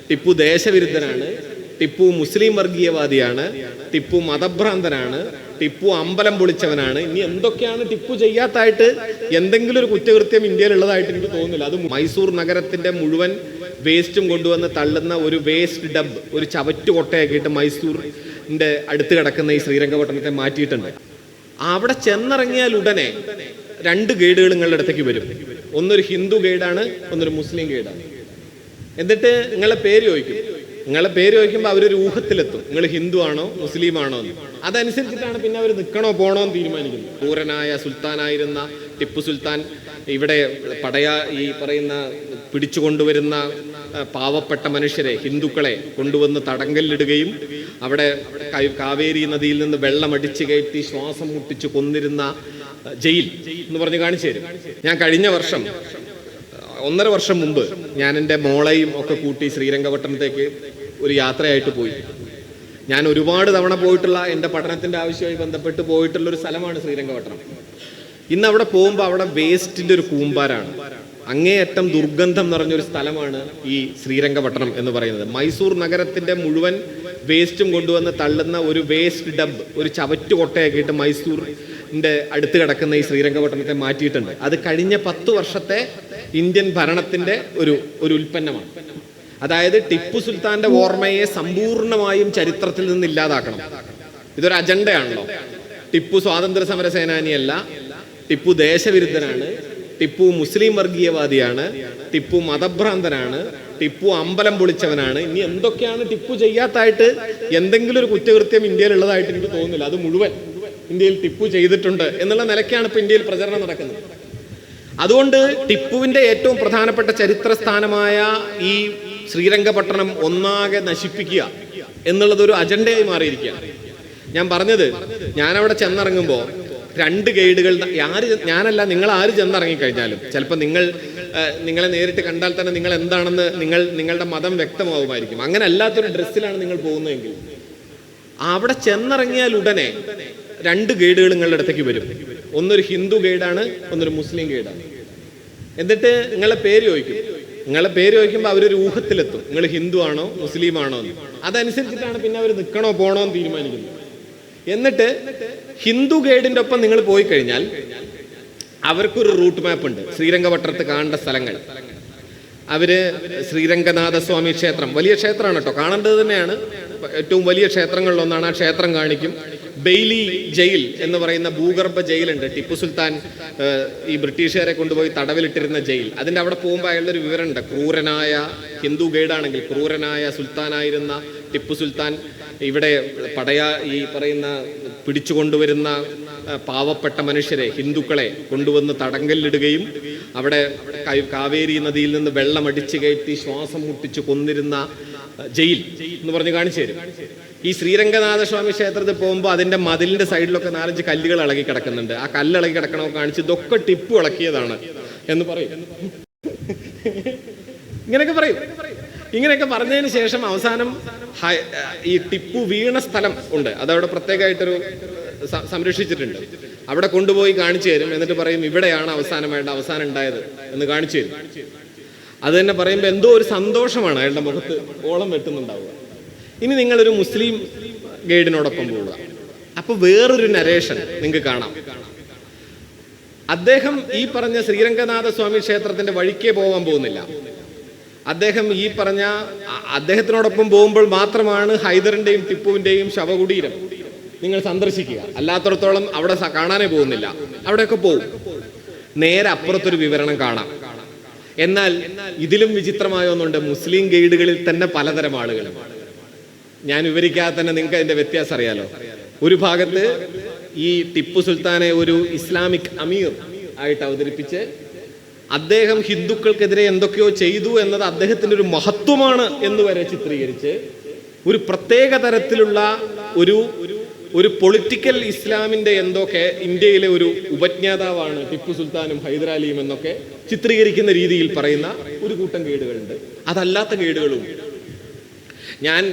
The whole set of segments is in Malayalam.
ടിപ്പു ദേശവിരുദ്ധനാണ്, ടിപ്പു മുസ്ലിം വർഗീയവാദിയാണ്, ടിപ്പു മതഭ്രാന്തനാണ്, ടിപ്പു അമ്പലം പൊളിച്ചവനാണ്. ഇനി എന്തൊക്കെയാണ് ടിപ്പു ചെയ്യാത്തായിട്ട് എന്തെങ്കിലും ഒരു കുറ്റകൃത്യം ഇന്ത്യയിലുള്ളതായിട്ട് എനിക്ക് തോന്നുന്നില്ല. അത് മൈസൂർ നഗരത്തിന്റെ മുഴുവൻ വേസ്റ്റും കൊണ്ടുവന്ന് തള്ളുന്ന ഒരു വേസ്റ്റ് ഡബ്, ഒരു ചവറ്റുകൊട്ടയാക്കിയിട്ട് മൈസൂറിന്റെ അടുത്ത് കിടക്കുന്ന ഈ ശ്രീരംഗപട്ടണത്തെ മാറ്റിയിട്ടുണ്ട്. അവിടെ ചെന്നിറങ്ങിയാൽ ഉടനെ രണ്ട് ഗൈഡുകൾ നിങ്ങളുടെ അടുത്തേക്ക് വരും. ഒന്നൊരു ഹിന്ദു ഗൈഡാണ്, ഒന്നൊരു മുസ്ലിം ഗൈഡാണ്. എന്നിട്ട് നിങ്ങളെ പേര് ചോദിക്കുമ്പോൾ അവരൊരു ഊഹത്തിലെത്തും, നിങ്ങൾ ഹിന്ദു ആണോ മുസ്ലിം ആണോ എന്ന്. അതനുസരിച്ചിട്ടാണ് പിന്നെ അവർ നിൽക്കണോ പോണോ എന്ന് തീരുമാനിക്കുന്നത്. ക്രൂരനായ സുൽത്താനായിരുന്ന ടിപ്പു സുൽത്താൻ ഇവിടെ ഈ പറയുന്ന പിടിച്ചുകൊണ്ടുവരുന്ന പാവപ്പെട്ട മനുഷ്യരെ, ഹിന്ദുക്കളെ കൊണ്ടുവന്ന് തടങ്കലിടുകയും അവിടെ കാവേരി നദിയിൽ നിന്ന് വെള്ളമടിച്ചു കയറ്റി ശ്വാസം മുട്ടിച്ച് കൊന്നിരുന്ന ജയിൽ എന്ന് പറഞ്ഞ് കാണിച്ചു തരും. ഞാൻ കഴിഞ്ഞ വർഷം 1.5 വർഷം മുമ്പ് ഞാൻ എൻ്റെ മോളെയും ഒക്കെ കൂട്ടി ശ്രീരംഗപട്ടണത്തേക്ക് ഒരു യാത്രയായിട്ട് പോയി. ഞാൻ ഒരുപാട് തവണ പോയിട്ടുള്ള, എൻ്റെ പഠനത്തിൻ്റെ ആവശ്യമായി ബന്ധപ്പെട്ട് പോയിട്ടുള്ളൊരു സ്ഥലമാണ് ശ്രീരംഗപട്ടണം. ഇന്ന് അവിടെ പോകുമ്പോൾ അവിടെ വേസ്റ്റിൻ്റെ ഒരു കൂമ്പാരാണ്. അങ്ങേയറ്റം ദുർഗന്ധം നിറഞ്ഞൊരു സ്ഥലമാണ് ഈ ശ്രീരംഗപട്ടണം എന്ന് പറയുന്നത്. മൈസൂർ നഗരത്തിന്റെ മുഴുവൻ വേസ്റ്റും കൊണ്ടുവന്ന് തള്ളുന്ന ഒരു വേസ്റ്റ് ഡബ്, ഒരു ചവറ്റുകൊട്ടയാക്കിയിട്ട് മൈസൂറിന്റെ അടുത്ത് കിടക്കുന്ന ഈ ശ്രീരംഗപട്ടണത്തെ മാറ്റിയിട്ടുണ്ട്. അത് കഴിഞ്ഞ 10 വർഷത്തെ ഇന്ത്യൻ ഭരണത്തിന്റെ ഒരു ഉൽപ്പന്നമാണ്. അതായത് ടിപ്പു സുൽത്താന്റെ ഓർമ്മയെ സമ്പൂർണമായും ചരിത്രത്തിൽ നിന്ന് ഇല്ലാതാക്കണം. ഇതൊരു അജണ്ടയാണല്ലോ. ടിപ്പു സ്വാതന്ത്ര്യ സമര സേനാനിയല്ല, ടിപ്പു ദേശവിരുദ്ധനാണ്, ടിപ്പു മുസ്ലിം വർഗീയവാദിയാണ്, ടിപ്പു മതഭ്രാന്തനാണ്, ടിപ്പു അമ്പലം പൊളിച്ചവനാണ്. ഇനി എന്തൊക്കെയാണ് ടിപ്പു ചെയ്യാത്തായിട്ട് എന്തെങ്കിലും ഒരു കുറ്റകൃത്യം ഇന്ത്യയിലുള്ളതായിട്ട് എനിക്ക് തോന്നുന്നില്ല. അത് മുഴുവൻ ഇന്ത്യയിൽ ടിപ്പു ചെയ്തിട്ടുണ്ട് എന്നുള്ള നിലയ്ക്കാണ് ഇപ്പൊ ഇന്ത്യയിൽ പ്രചരണം നടക്കുന്നത്. അതുകൊണ്ട് ടിപ്പുവിന്റെ ഏറ്റവും പ്രധാനപ്പെട്ട ചരിത്ര സ്ഥാനമായ ഈ ശ്രീരംഗപട്ടണം ഒന്നാകെ നശിപ്പിക്കുക എന്നുള്ളതൊരു അജണ്ടയായി മാറിയിരിക്കുകയാണ്. ഞാൻ പറഞ്ഞത്, ഞാനവിടെ ചെന്നിറങ്ങുമ്പോൾ 2 ഗൈഡുകൾ, ഞാനല്ല, നിങ്ങൾ ആര് ചെന്നിറങ്ങിക്കഴിഞ്ഞാലും ചിലപ്പോൾ നിങ്ങളെ നേരിട്ട് കണ്ടാൽ തന്നെ നിങ്ങൾ എന്താണെന്ന് നിങ്ങളുടെ മതം വ്യക്തമാവുമായിരിക്കും. അങ്ങനെ അല്ലാത്തൊരു ഡ്രസ്സിലാണ് നിങ്ങൾ പോകുന്നതെങ്കിൽ അവിടെ ചെന്നിറങ്ങിയാൽ ഉടനെ 2 ഗൈഡുകൾ നിങ്ങളുടെ അടുത്തേക്ക് വരും. ഒന്നൊരു ഹിന്ദു ഗൈഡാണ്, ഒന്നൊരു മുസ്ലിം ഗൈഡാണ്. എന്നിട്ട് നിങ്ങളെ പേര് ചോദിക്കുമ്പോൾ അവരൊരു ഊഹത്തിലെത്തും, നിങ്ങൾ ഹിന്ദു ആണോ മുസ്ലിം ആണോ എന്ന്. അതനുസരിച്ചിട്ടാണ് പിന്നെ അവർ നിൽക്കണോ പോണോ എന്ന് തീരുമാനിക്കുന്നത്. എന്നിട്ട് ഹിന്ദു ഗൈഡിന്റെ ഒപ്പം നിങ്ങൾ പോയി കഴിഞ്ഞാൽ അവർക്കൊരു റൂട്ട് മാപ്പ് ഉണ്ട്. ശ്രീരംഗപട്ടണത്ത് കാണേണ്ട സ്ഥലങ്ങൾ അവര് ശ്രീരംഗനാഥസ്വാമി ക്ഷേത്രം, വലിയ ക്ഷേത്രമാണ് കേട്ടോ, കാണേണ്ടത് തന്നെയാണ്, ഏറ്റവും വലിയ ക്ഷേത്രങ്ങളിലൊന്നാണ്. ആ ക്ഷേത്രം കാണിക്കും. ബെയ്ലി ജയിൽ എന്ന് പറയുന്ന ഭൂഗർഭ ജയിലുണ്ട്. ടിപ്പു സുൽത്താൻ ഈ ബ്രിട്ടീഷുകാരെ കൊണ്ടുപോയി തടവിലിട്ടിരുന്ന ജയിൽ. അതിൻ്റെ അവിടെ പോകുമ്പോൾ അയാളുടെ ഒരു വിവരമുണ്ട്. ക്രൂരനായ ഹിന്ദു ഗൈഡാണെങ്കിൽ ക്രൂരനായ സുൽത്താനായിരുന്ന ടിപ്പു സുൽത്താൻ ഇവിടെ ഈ പറയുന്ന പിടിച്ചുകൊണ്ടുവരുന്ന പാവപ്പെട്ട മനുഷ്യരെ, ഹിന്ദുക്കളെ കൊണ്ടുവന്ന് തടങ്കലിടുകയും അവിടെ കാവേരി നദിയിൽ നിന്ന് വെള്ളമടിച്ചു കയറ്റി ശ്വാസം മുട്ടിച്ച് കൊന്നിരുന്ന ജയിൽ എന്ന് പറഞ്ഞ് കാണിച്ചു തരും. ഈ ശ്രീരംഗനാഥസ്വാമി ക്ഷേത്രത്തിൽ പോകുമ്പോൾ അതിന്റെ മതിലിന്റെ സൈഡിലൊക്കെ 4-5 കല്ലുകൾ ഇളകി കിടക്കുന്നുണ്ട്. ആ കല്ല് ഇളകി കിടക്കണമൊക്കെ കാണിച്ച് ഇതൊക്കെ ടിപ്പു ഇളക്കിയതാണ് എന്ന് പറയും. ഇങ്ങനെയൊക്കെ പറഞ്ഞതിന് ശേഷം അവസാനം ഈ ടിപ്പു വീണ സ്ഥലം ഉണ്ട്, അതവിടെ പ്രത്യേകമായിട്ടൊരു സംരക്ഷിച്ചിട്ടുണ്ട്. അവിടെ കൊണ്ടുപോയി കാണിച്ചു തരും. എന്നിട്ട് പറയും, ഇവിടെയാണ് അവസാനം ഉണ്ടായത് എന്ന് കാണിച്ചു തരും. അത് തന്നെ പറയുമ്പോൾ എന്തോ ഒരു സന്തോഷമാണ് അയാളുടെ മുഖത്ത് ഓളം വെട്ടുന്നുണ്ടാവുക. ഇനി നിങ്ങളൊരു മുസ്ലിം ഗൈഡിനോടൊപ്പം പോവുക. അപ്പൊ വേറൊരു നരേഷൻ നിങ്ങൾക്ക് കാണാം. അദ്ദേഹം ഈ പറഞ്ഞ ശ്രീരംഗനാഥസ്വാമി ക്ഷേത്രത്തിന്റെ വഴിക്കേ പോകാൻ പോകുന്നില്ല. അദ്ദേഹം അദ്ദേഹത്തിനോടൊപ്പം പോകുമ്പോൾ മാത്രമാണ് ഹൈദറിന്റെയും ടിപ്പുവിന്റെയും ശവകുടീരം നിങ്ങൾ സന്ദർശിക്കുക. അല്ലാത്തടത്തോളം അവിടെ കാണാനേ പോകുന്നില്ല. അവിടെയൊക്കെ പോകും. നേരെ അപ്പുറത്തൊരു വിവരണം കാണാം. എന്നാൽ ഇതിലും വിചിത്രമായ ഒന്നുണ്ട്. മുസ്ലിം ഗൈഡുകളിൽ തന്നെ പലതരം ആളുകളും. ഞാൻ വിവരിക്കാതെ തന്നെ നിങ്ങൾക്ക് അതിന്റെ വ്യത്യാസം അറിയാലോ. ഒരു ഭാഗത്ത് ഈ ടിപ്പു സുൽത്താനെ ഒരു ഇസ്ലാമിക് അമീർ ആയിട്ട് അവതരിപ്പിച്ച് അദ്ദേഹം ഹിന്ദുക്കൾക്കെതിരെ എന്തൊക്കെയോ ചെയ്തു എന്നത് അദ്ദേഹത്തിന്റെ ഒരു മഹത്വമാണ് എന്ന് വരെ ചിത്രീകരിച്ച് ഒരു പ്രത്യേക തരത്തിലുള്ള ഒരു പൊളിറ്റിക്കൽ ഇസ്ലാമിന്റെ എന്തൊക്കെ ഇന്ത്യയിലെ ഒരു ഉപജ്ഞാതാവാണ് ടിപ്പു സുൽത്താനും ഹൈദരാലിയും എന്നൊക്കെ ചിത്രീകരിക്കുന്ന രീതിയിൽ പറയുന്ന ഒരു കൂട്ടം ഗൈഡുകളുണ്ട്. അതല്ലാത്ത ഗൈഡുകളും. ഞാൻ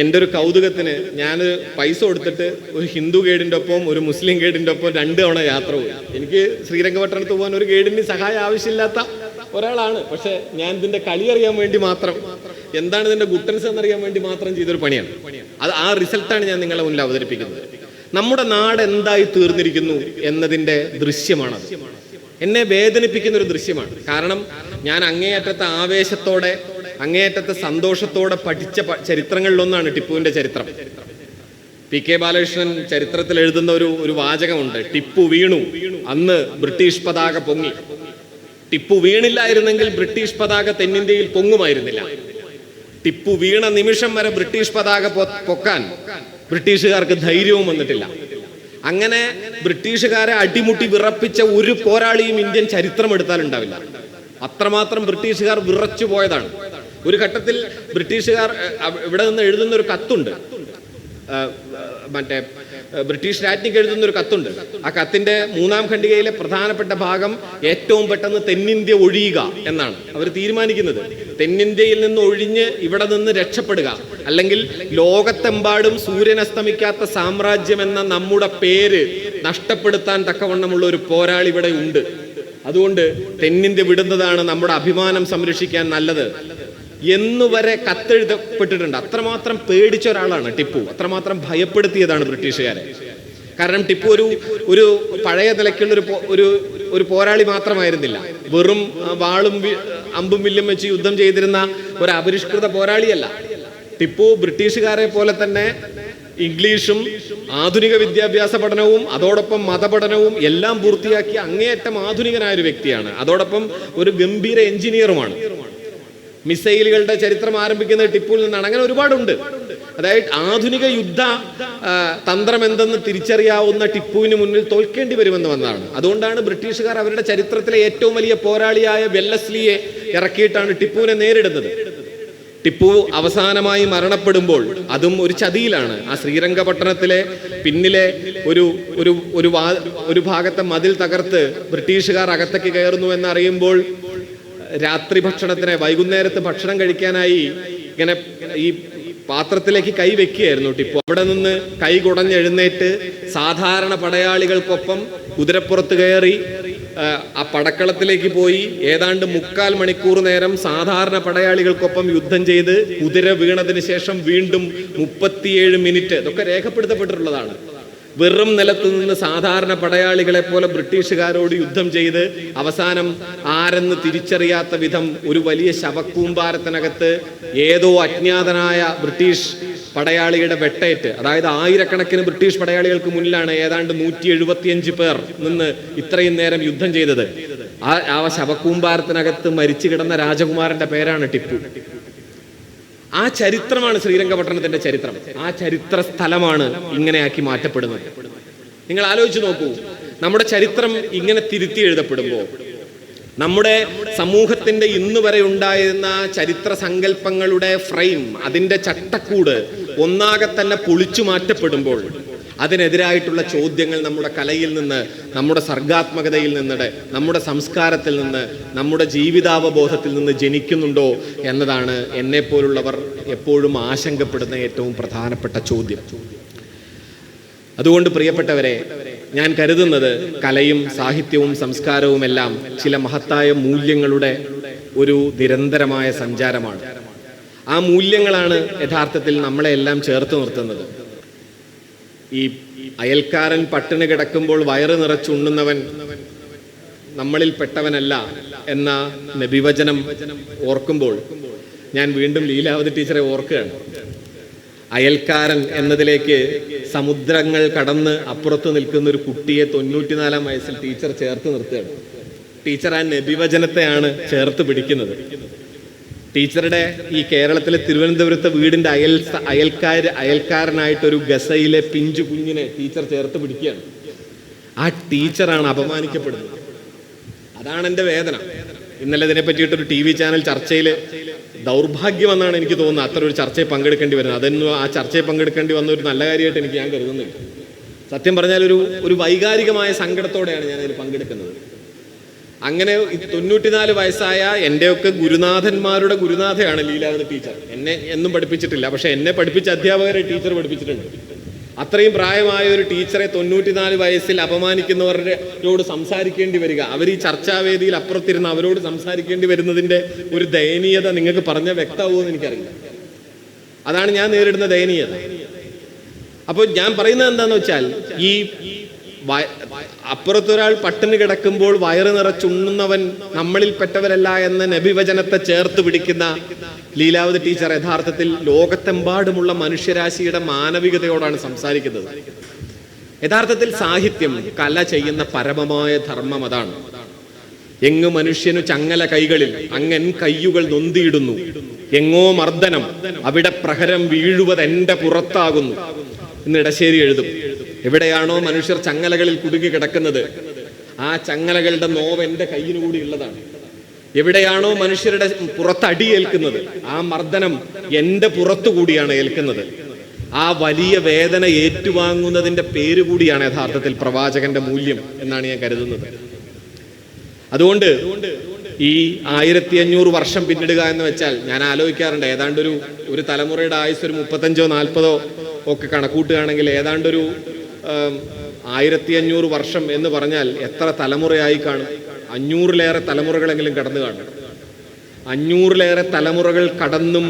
എൻ്റെ ഒരു കൗതുകത്തിന് ഞാൻ പൈസ കൊടുത്തിട്ട് ഒരു ഹിന്ദു ഗൈഡിൻ്റെ ഒപ്പം ഒരു മുസ്ലിം ഗൈഡിൻ്റെ ഒപ്പം 2 തവണ യാത്ര പോയി. എനിക്ക് ശ്രീരംഗപട്ടണത്ത് പോകാൻ ഒരു ഗൈഡിന് സഹായം ആവശ്യമില്ലാത്ത ഒരാളാണ്. പക്ഷെ ഞാൻ ഇതിൻ്റെ കളി അറിയാൻ വേണ്ടി മാത്രം എന്താണ് ഇതിന്റെ ഗുട്ടൻസ് എന്നറിയാൻ വേണ്ടി മാത്രം ചെയ്തൊരു പണിയാണ്. അത് ആ റിസൾട്ടാണ് ഞാൻ നിങ്ങളെ മുന്നിൽ അവതരിപ്പിക്കുന്നത്. നമ്മുടെ നാട് എന്തായി തീർന്നിരിക്കുന്നു എന്നതിന്റെ ദൃശ്യമാണത്. എന്നെ വേദനിപ്പിക്കുന്ന ഒരു ദൃശ്യമാണ്. കാരണം ഞാൻ അങ്ങേയറ്റത്തെ ആവേശത്തോടെ, അങ്ങേയറ്റത്തെ സന്തോഷത്തോടെ പഠിച്ച ചരിത്രങ്ങളിലൊന്നാണ് ടിപ്പുവിന്റെ ചരിത്രം. PK ബാലകൃഷ്ണൻ ചരിത്രത്തിൽ എഴുതുന്ന ഒരു വാചകമുണ്ട്, ടിപ്പു വീണു, അന്ന് ബ്രിട്ടീഷ് പതാക പൊങ്ങി. ടിപ്പു വീണില്ലായിരുന്നെങ്കിൽ ബ്രിട്ടീഷ് പതാക തെന്നിന്ത്യയിൽ പൊങ്ങുമായിരുന്നില്ല. ടിപ്പു വീണ നിമിഷം വരെ ബ്രിട്ടീഷ് പതാക പൊക്കാൻ ബ്രിട്ടീഷുകാർക്ക് ധൈര്യവും വന്നിട്ടില്ല. അങ്ങനെ ബ്രിട്ടീഷുകാരെ അടിമുട്ടി വിറപ്പിച്ച ഒരു പോരാളിയും ഇന്ത്യൻ ചരിത്രം എടുത്താൽ ഉണ്ടാവില്ല. അത്രമാത്രം ബ്രിട്ടീഷുകാർ വിറച്ചു പോയതാണ്. ഒരു ഘട്ടത്തിൽ ബ്രിട്ടീഷുകാർ ഇവിടെ നിന്ന് എഴുതുന്ന ഒരു കത്തുണ്ട്, മറ്റേ ബ്രിട്ടീഷ് രാജ്ഞിക്ക് എഴുതുന്ന ഒരു കത്തുണ്ട്. ആ കത്തിന്റെ 3-ാം ഖണ്ഡികയിലെ പ്രധാനപ്പെട്ട ഭാഗം ഏറ്റവും പെട്ടെന്ന് തെന്നിന്ത്യ ഒഴിയുക എന്നാണ് അവർ തീരുമാനിക്കുന്നത്. തെന്നിന്ത്യയിൽ നിന്ന് ഒഴിഞ്ഞ് ഇവിടെ നിന്ന് രക്ഷപ്പെടുക, അല്ലെങ്കിൽ ലോകത്തെമ്പാടും സൂര്യൻ അസ്തമിക്കാത്ത സാമ്രാജ്യം എന്ന നമ്മുടെ പേര് നഷ്ടപ്പെടുത്താൻ തക്കവണ്ണമുള്ള ഒരു പോരാളി ഇവിടെ ഉണ്ട്. അതുകൊണ്ട് തെന്നിന്ത്യ വിടുന്നതാണ് നമ്മുടെ അഭിമാനം സംരക്ഷിക്കാൻ നല്ലത് എന്നുവരെ കത്തെഴുതപ്പെട്ടിട്ടുണ്ട്. അത്രമാത്രം പേടിച്ച ഒരാളാണ് ടിപ്പു, അത്രമാത്രം ഭയപ്പെടുത്തിയതാണ് ബ്രിട്ടീഷുകാരെ. കാരണം ടിപ്പു ഒരു പഴയ നിലയ്ക്കുള്ള ഒരു പോരാളി മാത്രമായിരുന്നില്ല. വെറും വാളും അമ്പും വില്ലും വെച്ച് യുദ്ധം ചെയ്തിരുന്ന ഒരു അപരിഷ്കൃത പോരാളിയല്ല. ടിപ്പു ബ്രിട്ടീഷുകാരെ പോലെ തന്നെ ഇംഗ്ലീഷും ആധുനിക വിദ്യാഭ്യാസ പഠനവും അതോടൊപ്പം മതപഠനവും എല്ലാം പൂർത്തിയാക്കി അങ്ങേയറ്റം ആധുനികനായ ഒരു വ്യക്തിയാണ്. അതോടൊപ്പം ഒരു ഗംഭീര എഞ്ചിനീയറുമാണ്. മിസൈലുകളുടെ ചരിത്രം ആരംഭിക്കുന്നത് ടിപ്പുവിൽ നിന്നാണ്. അങ്ങനെ ഒരുപാടുണ്ട്. അതായത് ആധുനിക യുദ്ധ തന്ത്രം എന്തെന്ന് തിരിച്ചറിയാവുന്ന ടിപ്പുവിന് മുന്നിൽ തോൽക്കേണ്ടി വരുമെന്ന് വന്നതാണ്. അതുകൊണ്ടാണ് ബ്രിട്ടീഷുകാർ അവരുടെ ചരിത്രത്തിലെ ഏറ്റവും വലിയ പോരാളിയായ വെല്ലസ്ലിയെ ഇറക്കിയിട്ടാണ് ടിപ്പുവിനെ നേരിടുന്നത്. ടിപ്പു അവസാനമായി മരണപ്പെടുമ്പോൾ അതും ഒരു ചതിയിലാണ്. ആ ശ്രീരംഗപട്ടണത്തിലെ പിന്നിലെ ഒരു ഭാഗത്തെ മതിൽ തകർത്ത് ബ്രിട്ടീഷുകാർ അകത്തേക്ക് കയറുന്നു എന്നറിയുമ്പോൾ രാത്രി ഭക്ഷണത്തിന്, വൈകുന്നേരത്ത് ഭക്ഷണം കഴിക്കാനായി ഇങ്ങനെ ഈ പാത്രത്തിലേക്ക് കൈ വെക്കുകയായിരുന്നു ടിപ്പു. അവിടെ നിന്ന് കൈ കുടഞ്ഞെഴുന്നേറ്റ് സാധാരണ പടയാളികൾക്കൊപ്പം കുതിരപ്പുറത്ത് കയറി ആ പടക്കളത്തിലേക്ക് പോയി ഏതാണ്ട് 3/4 മണിക്കൂർ നേരം സാധാരണ പടയാളികൾക്കൊപ്പം യുദ്ധം ചെയ്ത് കുതിര വീണതിന് ശേഷം വീണ്ടും 37 മിനിറ്റ്, ഇതൊക്കെ രേഖപ്പെടുത്തപ്പെട്ടിട്ടുള്ളതാണ്. വെറും നിലത്ത് നിന്ന് സാധാരണ പടയാളികളെ പോലെ ബ്രിട്ടീഷുകാരോട് യുദ്ധം ചെയ്ത് അവസാനം ആരെന്ന് തിരിച്ചറിയാത്ത വിധം ഒരു വലിയ ശവക്കൂമ്പാരത്തിനകത്ത് ഏതോ അജ്ഞാതനായ ബ്രിട്ടീഷ് പടയാളിയുടെ വെട്ടേറ്റ്, അതായത് ആയിരക്കണക്കിന് ബ്രിട്ടീഷ് പടയാളികൾക്ക് മുന്നിലാണ് ഏതാണ്ട് 175 പേർ നിന്ന് ഇത്രയും നേരം യുദ്ധം ചെയ്തത്. ആ ശവക്കൂമ്പാരത്തിനകത്ത് മരിച്ചു കിടന്ന രാജകുമാരന്റെ പേരാണ് ടിപ്പു. ആ ചരിത്രമാണ് ശ്രീരംഗപട്ടണത്തിന്റെ ചരിത്രം. ആ ചരിത്ര സ്ഥലമാണ് ഇങ്ങനെയാക്കി മാറ്റപ്പെടുന്നത്. നിങ്ങൾ ആലോചിച്ച് നോക്കൂ, നമ്മുടെ ചരിത്രം ഇങ്ങനെ തിരുത്തി എഴുതപ്പെടുമ്പോൾ, നമ്മുടെ സമൂഹത്തിന്റെ ഇന്നു വരെ ഉണ്ടായിരുന്ന ചരിത്ര സങ്കല്പങ്ങളുടെ ഫ്രെയിം, അതിന്റെ ചട്ടക്കൂട് ഒന്നാകെ തന്നെ പൊളിച്ചു മാറ്റപ്പെടുമ്പോൾ അതിനെതിരായിട്ടുള്ള ചോദ്യങ്ങൾ നമ്മുടെ കലയിൽ നിന്ന്, നമ്മുടെ സർഗാത്മകതയിൽ നിന്ന്, നമ്മുടെ സംസ്കാരത്തിൽ നിന്ന്, നമ്മുടെ ജീവിതാവബോധത്തിൽ നിന്ന് ജനിക്കുന്നുണ്ടോ എന്നതാണ് എന്നെപ്പോലുള്ളവർ എപ്പോഴും ആശങ്കപ്പെടുന്ന ഏറ്റവും പ്രധാനപ്പെട്ട ചോദ്യം. അതുകൊണ്ട് പ്രിയപ്പെട്ടവരെ, ഞാൻ കരുതുന്നത് കലയും സാഹിത്യവും സംസ്കാരവും എല്ലാം ചില മഹത്തായ മൂല്യങ്ങളുടെ ഒരു നിരന്തരമായ സഞ്ചാരമാണ്. ആ മൂല്യങ്ങളാണ് യഥാർത്ഥത്തിൽ നമ്മളെ എല്ലാം ചേർത്ത് നിർത്തുന്നത്. ഈ അയൽക്കാരൻ പട്ടിണി കിടക്കുമ്പോൾ വയറ് നിറച്ചുണ്ണുന്നവൻ നമ്മളിൽ പെട്ടവനല്ല എന്ന നബിവചനം ഓർക്കുമ്പോൾ ഞാൻ വീണ്ടും ലീലാവതി ടീച്ചറെ ഓർക്കുകയാണ്. അയൽക്കാരൻ എന്നതിലേക്ക് സമുദ്രങ്ങൾ കടന്ന് അപ്പുറത്ത് നിൽക്കുന്ന ഒരു കുട്ടിയെ 94-ാം വയസ്സിൽ ടീച്ചർ ചേർത്ത് നിർത്തുകയാണ്. ടീച്ചർ ആ നബിവചനത്തെയാണ് ചേർത്ത് പിടിക്കുന്നത്. ടീച്ചറുടെ ഈ കേരളത്തിലെ തിരുവനന്തപുരത്തെ വീടിന്റെ അയൽക്കാരനായിട്ടൊരു ഗസയിലെ പിഞ്ചു കുഞ്ഞിനെ ടീച്ചർ ചേർത്ത് പിടിക്കുകയാണ്. ആ ടീച്ചറാണ് അപമാനിക്കപ്പെടുന്നത്. അതാണ് എൻ്റെ വേദന. ഇന്നലെ ഇതിനെ പറ്റിയിട്ടൊരു TV ചാനൽ ചർച്ചയിൽ ദൗർഭാഗ്യമെന്നാണ് എനിക്ക് തോന്നുന്നത് അത്ര ഒരു ചർച്ചയിൽ പങ്കെടുക്കേണ്ടി വരുന്നത്. അതൊന്നും ആ ചർച്ചയിൽ പങ്കെടുക്കേണ്ടി വന്ന ഒരു നല്ല കാര്യമായിട്ട് ഞാൻ കരുതുന്നില്ല. സത്യം പറഞ്ഞാൽ ഒരു വൈകാരികമായ സങ്കടത്തോടെയാണ് ഞാനതിൽ പങ്കെടുക്കുന്നത്. അങ്ങനെ 94 വയസ്സായ എൻ്റെയൊക്കെ ഗുരുനാഥന്മാരുടെ ഗുരുനാഥയാണ് ലീലാവതി ടീച്ചർ. എന്നെ എന്നും പഠിപ്പിച്ചിട്ടില്ല, പക്ഷെ എന്നെ പഠിപ്പിച്ച അധ്യാപകരെ ടീച്ചർ പഠിപ്പിച്ചിട്ടുണ്ട്. അത്രയും പ്രായമായ ഒരു ടീച്ചറെ 94 വയസ്സിൽ അപമാനിക്കുന്നവരോട് സംസാരിക്കേണ്ടി വരിക, അവർ ഈ ചർച്ചാവേദിയിൽ അപ്പുറത്തിരുന്ന് അവരോട് സംസാരിക്കേണ്ടി വരുന്നതിൻ്റെ ഒരു ദയനീയത നിങ്ങൾക്ക് പറഞ്ഞ വ്യക്തമാവുമെന്ന് എനിക്കറിയില്ല. അതാണ് ഞാൻ നേരിടുന്ന ദയനീയത. അപ്പോൾ ഞാൻ പറയുന്നത് എന്താണെന്ന് വെച്ചാൽ, ഈ അപ്പുറത്തൊരാൾ പട്ടിണി കിടക്കുമ്പോൾ വയറ് നിറച്ചുണ്ണുന്നവൻ നമ്മളിൽ പെട്ടവരല്ല എന്ന നബിവചനത്തെ ചേർത്ത് പിടിക്കുന്ന ലീലാവതി ടീച്ചർ യഥാർത്ഥത്തിൽ ലോകത്തെമ്പാടുമുള്ള മനുഷ്യരാശിയുടെ മാനവികതയോടാണ് സംസാരിക്കുന്നത്. യഥാർത്ഥത്തിൽ സാഹിത്യം, കല ചെയ്യുന്ന പരമമായ ധർമ്മം അതാണ്. എങ്ങു മനുഷ്യനു ചങ്ങല കൈകളിൽ അങ്ങൻ കയ്യുകൾ നൊന്തിയിടുന്നു, എങ്ങോ മർദ്ദനം അവിടെ പ്രഹരം വീഴുവത് എന്റെ പുറത്താകുന്നു എന്ന് ഇടശ്ശേരി എഴുതും. എവിടെയാണോ മനുഷ്യർ ചങ്ങലകളിൽ കുടുങ്ങി കിടക്കുന്നത്, ആ ചങ്ങലകളുടെ നോവ് എൻ്റെ കയ്യിനു കൂടി ഉള്ളതാണ്. എവിടെയാണോ മനുഷ്യരുടെ പുറത്ത് അടിയേൽക്കുന്നത്, ആ മർദ്ദനം എൻ്റെ പുറത്തു കൂടിയാണ് ഏൽക്കുന്നത്. ആ വലിയ വേദന ഏറ്റുവാങ്ങുന്നതിൻ്റെ പേര് കൂടിയാണ് യഥാർത്ഥത്തിൽ പ്രവാചകന്റെ മൂല്യം എന്നാണ് ഞാൻ കരുതുന്നത്. അതുകൊണ്ട് ഈ 1500 വർഷം പിന്നിടുക എന്ന് വെച്ചാൽ ഞാൻ ആലോചിക്കാറുണ്ട്, ഏതാണ്ട് ഒരു തലമുറയുടെ ആയുസ് ഒരു 35 40 ഒക്കെ കണക്കൂട്ടുകയാണെങ്കിൽ ഏതാണ്ടൊരു 1500 വർഷം എന്ന് പറഞ്ഞാൽ എത്ര തലമുറയായി കാണും? 500-ലേറെ തലമുറകളെങ്കിലും കടന്നു കാണും. 500-ലേറെ തലമുറകൾ കടന്നും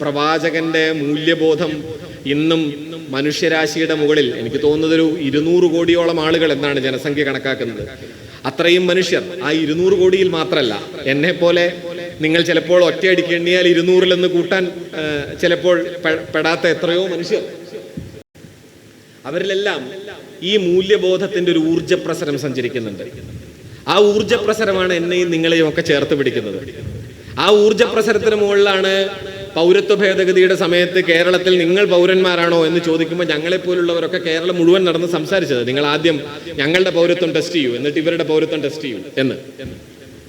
പ്രവാചകന്റെ മൂല്യബോധം ഇന്നും മനുഷ്യരാശിയുടെ മുകളിൽ, എനിക്ക് തോന്നുന്നത് ഒരു 200 കോടിയോളം ആളുകൾ എന്നാണ് ജനസംഖ്യ കണക്കാക്കുന്നത്. അത്രയും മനുഷ്യർ ആ 200 കോടിയിൽ മാത്രമല്ല, എന്നെ പോലെ നിങ്ങൾ ചിലപ്പോൾ ഒറ്റയടിക്ക് എണ്ണിയാൽ 200-ൽ കൂട്ടാൻ ചിലപ്പോൾ പെടാത്ത എത്രയോ മനുഷ്യർ, അവരിലെല്ലാം ഈ മൂല്യബോധത്തിന്റെ ഒരു ഊർജ്ജപ്രസരം സഞ്ചരിക്കുന്നുണ്ട്. ആ ഊർജ്ജപ്രസരമാണ് എന്നെയും നിങ്ങളെയും ഒക്കെ ചേർത്ത് പിടിക്കുന്നത്. ആ ഊർജ്ജപ്രസരത്തിന് മുകളിലാണ് പൗരത്വ ഭേദഗതിയുടെ സമയത്ത് കേരളത്തിൽ നിങ്ങൾ പൗരന്മാരാണോ എന്ന് ചോദിക്കുമ്പോൾ ഞങ്ങളെപ്പോലുള്ളവരൊക്കെ കേരളം മുഴുവൻ നടന്ന് സംസാരിച്ചത്, നിങ്ങൾ ആദ്യം ഞങ്ങളുടെ പൗരത്വം ടെസ്റ്റ് ചെയ്യൂ, എന്നിട്ട് ഇവരുടെ പൗരത്വം ടെസ്റ്റ് ചെയ്യൂ എന്ന്.